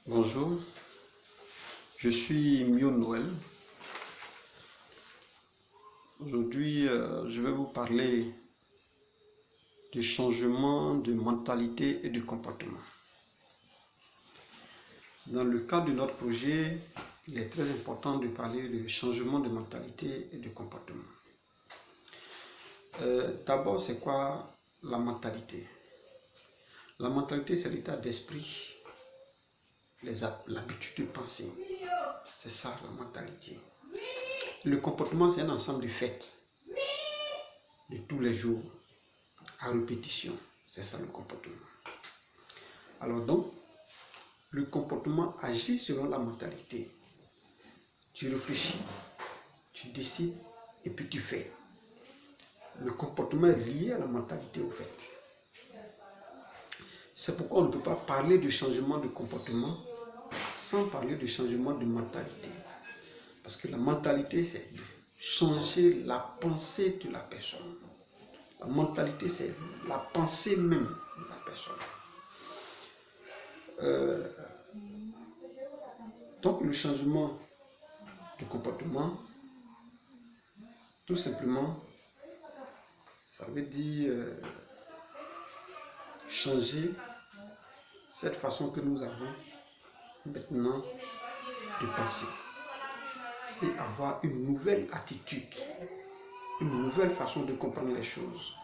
Bonjour, je suis Mio Noël. Aujourd'hui, je vais vous parler du changement de mentalité et de comportement. Dans le cadre de notre projet, il est très important de parler de changement de mentalité et de comportement. D'abord, c'est quoi la mentalité? La mentalité, c'est l'état d'esprit, l'habitude de penser. C'est ça la mentalité. Le comportement, c'est un ensemble de faits de tous les jours, à répétition. C'est ça le comportement. Alors donc, le comportement agit selon la mentalité. Tu réfléchis, tu décides et puis tu fais. Le comportement est lié à la mentalité au fait. C'est pourquoi on ne peut pas parler de changement de comportement sans parler de changement de mentalité. Parce que la mentalité, c'est changer la pensée de la personne. La mentalité, c'est la pensée même de la personne. Donc le changement de comportement, tout simplement, ça veut dire changer cette façon que nous avons maintenant de penser et avoir une nouvelle attitude, une nouvelle façon de comprendre les choses,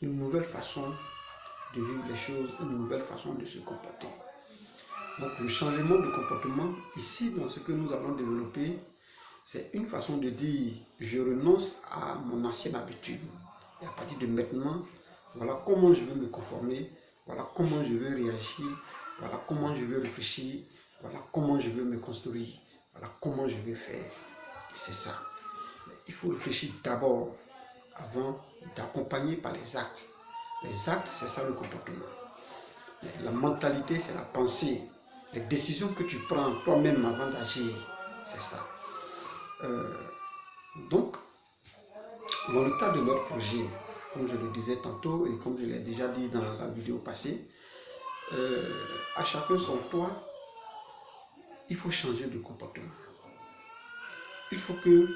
une nouvelle façon de vivre les choses, une nouvelle façon de se comporter. Donc le changement de comportement, ici dans ce que nous allons développer, c'est une façon de dire je renonce à mon ancienne habitude. Et à partir de maintenant, voilà comment je veux me conformer, voilà comment je veux réagir, voilà comment je veux réfléchir, voilà comment je veux me construire, voilà comment je vais faire. C'est ça. Il faut réfléchir d'abord avant d'accompagner par les actes. Les actes, c'est ça le comportement. La mentalité, c'est la pensée. Les décisions que tu prends toi-même avant d'agir, c'est ça. Donc, dans le cadre de notre projet, comme je le disais tantôt et comme je l'ai déjà dit dans la vidéo passée, à chacun son toit, il faut changer de comportement. Il faut que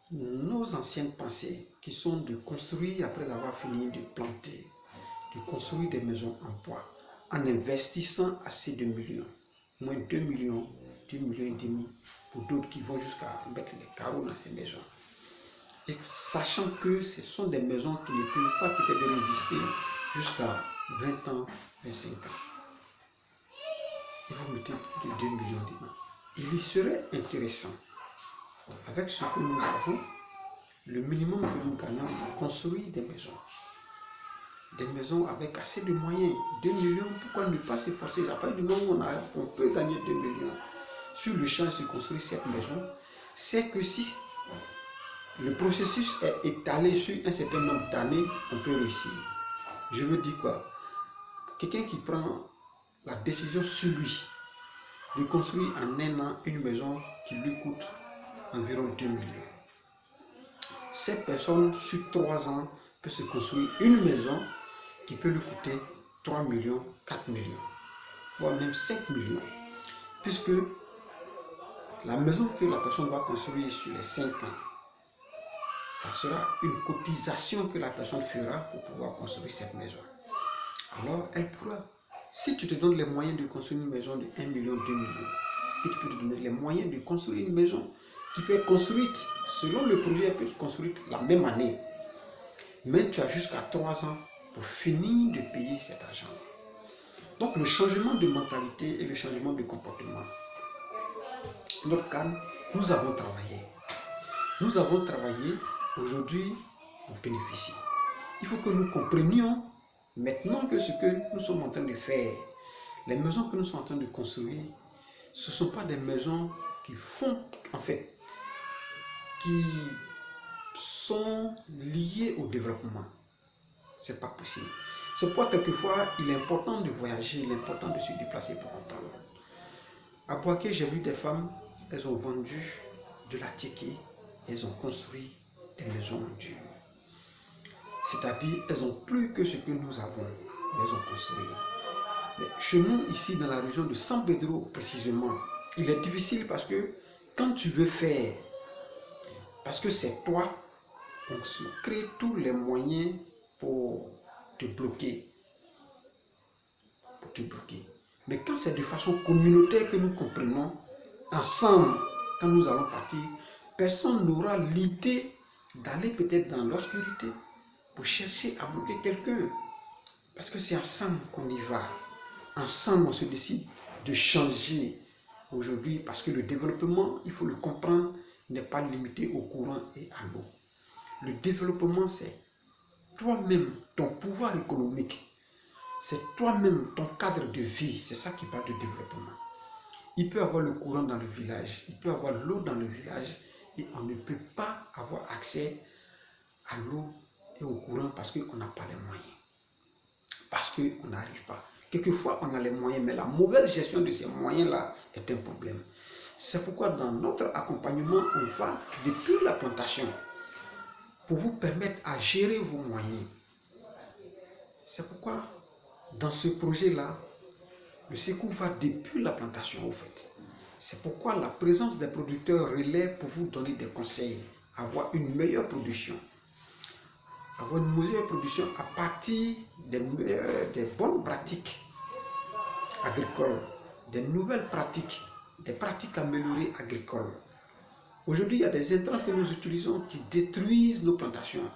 nos anciennes pensées, qui sont de construire après avoir fini de planter, de construire des maisons en bois, en investissant assez de millions, moins 2 millions, 2 millions et demi, pour d'autres qui vont jusqu'à mettre les carreaux dans ces maisons. Et sachant que ce sont des maisons qui ne peuvent pas peut-être résister jusqu'à 20 ans, 25 ans. Et vous mettez plus de 2 millions dedans. Il y serait intéressant, avec ce que nous avons, le minimum que nous gagnons, de construire des maisons. Des maisons avec assez de moyens. 2 millions, pourquoi ne pas se forcer? À partir du moment où on peut gagner 2 millions sur le champ et se construire cette maison, c'est que si le processus est étalé sur un certain nombre d'années, on peut réussir. Je veux dire quoi? Quelqu'un qui prend la décision sur lui de construire en un an une maison qui lui coûte environ 2 millions. Cette personne, sur 3 ans, peut se construire une maison qui peut lui coûter 3 millions, 4 millions, voire même 5 millions. Puisque la maison que la personne va construire sur les 5 ans, ça sera une cotisation que la personne fera pour pouvoir construire cette maison. Alors, elle pourra, si tu te donnes les moyens de construire une maison de 1 million, 2 millions, et tu peux te donner les moyens de construire une maison qui peut être construite, selon le projet, elle peut être construite la même année. Mais tu as jusqu'à 3 ans pour finir de payer cet argent. Donc, le changement de mentalité et le changement de comportement. Dans notre cas, nous avons travaillé. Nous avons travaillé, aujourd'hui, on bénéficie. Il faut que nous comprenions maintenant que ce que nous sommes en train de faire, les maisons que nous sommes en train de construire, ce ne sont pas des maisons qui font, en fait, qui sont liées au développement. Ce n'est pas possible. C'est pourquoi quelquefois, il est important de voyager, il est important de se déplacer pour comprendre. À Boaké, j'ai vu des femmes, elles ont vendu de la ticket, elles ont construit des maisons en dur. C'est-à-dire, elles ont plus que ce que nous avons, mais elles ont construit. Mais chez nous, ici, dans la région de San Pedro, précisément, il est difficile parce que quand tu veux faire, parce que c'est toi, on se crée tous les moyens pour te bloquer. Mais quand c'est de façon communautaire que nous comprenons, ensemble, quand nous allons partir, personne n'aura l'idée d'aller peut-être dans l'obscurité pour chercher à bloquer quelqu'un. Parce que c'est ensemble qu'on y va. Ensemble, on se décide de changer aujourd'hui. Parce que le développement, il faut le comprendre, n'est pas limité au courant et à l'eau. Le développement, c'est toi-même, ton pouvoir économique. C'est toi-même, ton cadre de vie. C'est ça qui parle de développement. Il peut y avoir le courant dans le village. Il peut y avoir l'eau dans le village. Et on ne peut pas avoir accès à l'eau et au courant parce qu'on n'a pas les moyens. Parce qu'on n'arrive pas. Quelquefois, on a les moyens, mais la mauvaise gestion de ces moyens-là est un problème. C'est pourquoi dans notre accompagnement, on va depuis la plantation pour vous permettre à gérer vos moyens. C'est pourquoi dans ce projet-là, le secours va depuis la plantation au fait. C'est pourquoi la présence des producteurs relais pour vous donner des conseils, avoir une meilleure production. Avoir une meilleure production à partir des bonnes pratiques agricoles, des nouvelles pratiques, des pratiques améliorées agricoles. Aujourd'hui, il y a des intrants que nous utilisons qui détruisent nos plantations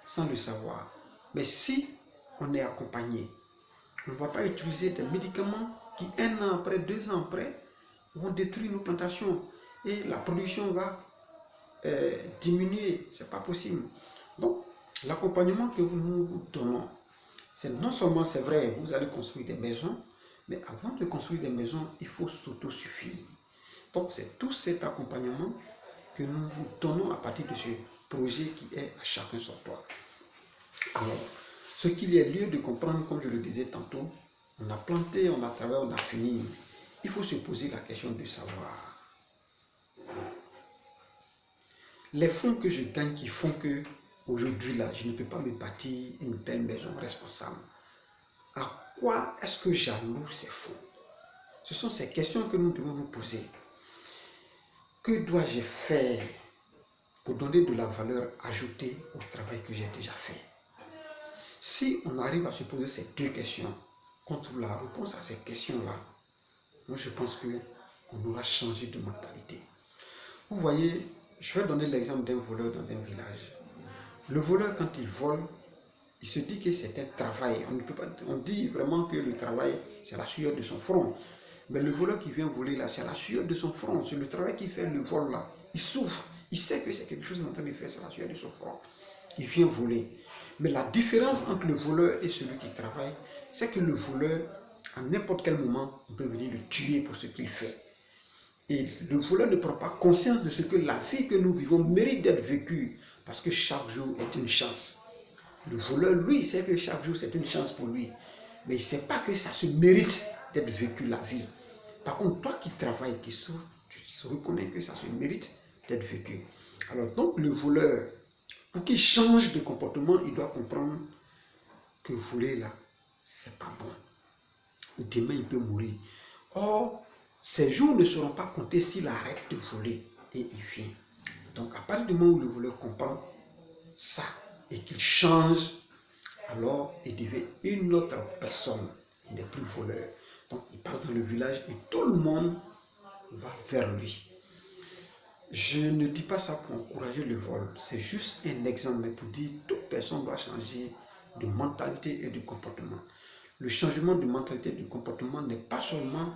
sans le savoir. Mais si on est accompagné, on ne va pas utiliser des médicaments qui, 1 an après, 2 ans après, vont détruire nos plantations et la production va diminuer. Ce n'est pas possible. Donc, l'accompagnement que nous vous donnons, c'est non seulement, c'est vrai, vous allez construire des maisons, mais avant de construire des maisons, il faut s'autosuffire. Donc, c'est tout cet accompagnement que nous vous donnons à partir de ce projet qui est à chacun son toit. Alors, ce qu'il y a lieu de comprendre, comme je le disais tantôt, on a planté, on a travaillé, on a fini. Il faut se poser la question de savoir. Les fonds que je gagne qui font que aujourd'hui là, je ne peux pas me bâtir une belle maison responsable. À quoi est-ce que j'alloue ces fonds? Ce sont ces questions que nous devons nous poser. Que dois-je faire pour donner de la valeur ajoutée au travail que j'ai déjà fait? Si on arrive à se poser ces deux questions, qu'on trouve la réponse à ces questions-là, moi je pense qu'on aura changé de mentalité. Vous voyez, je vais donner l'exemple d'un voleur dans un village. Le voleur, quand il vole, il se dit que c'est un travail. On dit vraiment que le travail, c'est la sueur de son front. Mais le voleur qui vient voler là, c'est la sueur de son front. C'est le travail qui fait le vol là. Il souffre. Il sait que c'est quelque chose qu'il est en train de faire, c'est la sueur de son front. Il vient voler. Mais la différence entre le voleur et celui qui travaille, c'est que le voleur, à n'importe quel moment, on peut venir le tuer pour ce qu'il fait. Et le voleur ne prend pas conscience de ce que la vie que nous vivons mérite d'être vécue, parce que chaque jour est une chance. Le voleur, lui, il sait que chaque jour c'est une chance pour lui, mais il ne sait pas que ça se mérite d'être vécu la vie. Par contre, toi qui travailles, qui souffres, tu reconnais que ça se mérite d'être vécu. Alors donc le voleur, pour qu'il change de comportement, il doit comprendre que voler là, c'est pas bon. Demain, il peut mourir. Or, ces jours ne seront pas comptés s'il arrête de voler et il vient. Donc, à partir du moment où le voleur comprend ça et qu'il change, alors il devient une autre personne. Il n'est plus voleur. Donc, il passe dans le village et tout le monde va vers lui. Je ne dis pas ça pour encourager le vol. C'est juste un exemple, mais pour dire que toute personne doit changer de mentalité et de comportement. Le changement de mentalité et de comportement n'est pas seulement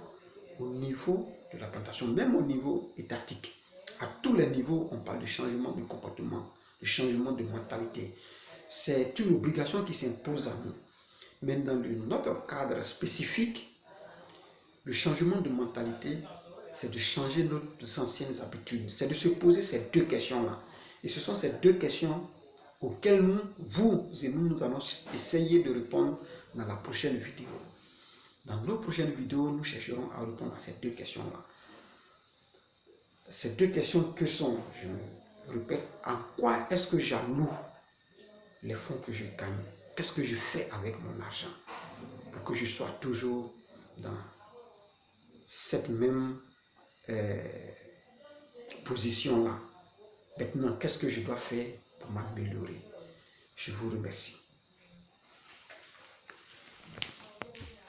au niveau de la plantation, même au niveau étatique. À tous les niveaux, on parle de changement de comportement, de changement de mentalité. C'est une obligation qui s'impose à nous. Mais dans notre cadre spécifique, le changement de mentalité, c'est de changer nos anciennes habitudes. C'est de se poser ces deux questions-là. Et ce sont ces deux questions auxquelles vous et nous allons essayer de répondre dans la prochaine vidéo. Dans nos prochaines vidéos, nous chercherons à répondre à ces deux questions-là. Ces deux questions que sont, je me répète, en quoi est-ce que j'alloue les fonds que je gagne? Qu'est-ce que je fais avec mon argent pour que je sois toujours dans cette même position-là. Maintenant, qu'est-ce que je dois faire pour m'améliorer? Je vous remercie.